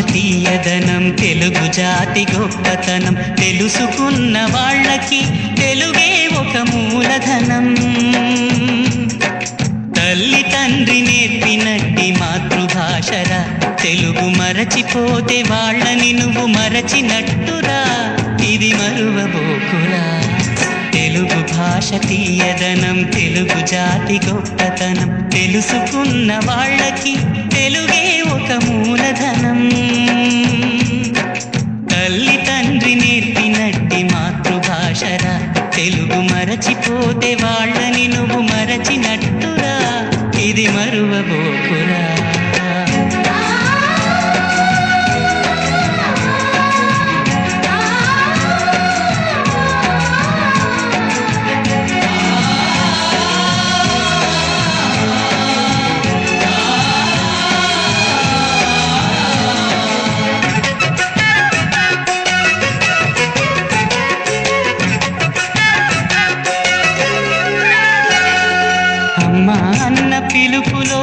తీయదనం తెలుగు జాతి గొప్పతనం తెలుసుకున్న వాళ్ళకి తెలుగే ఒక మూలధనం. తల్లి తండ్రి నేర్పినట్టి మాతృభాషరా, తెలుగు మరచిపోతే వాళ్ళని నువ్వు మరచినట్టురా, ఇది మరువబోకురా. తెలుగు భాష తీయదనం తెలుగు జాతి గొప్పతనం తెలుసుకున్న వాళ్ళకి తెలుగే ఒక మూలధనం. తల్లి తండ్రి నేర్పినట్టి మాతృభాషరా, తెలుగు మరచిపోతే వాళ్ళని నువ్వు మరచినట్టురా, ఇది మరువబోకురా. అమ్మ అన్న పిలుపులో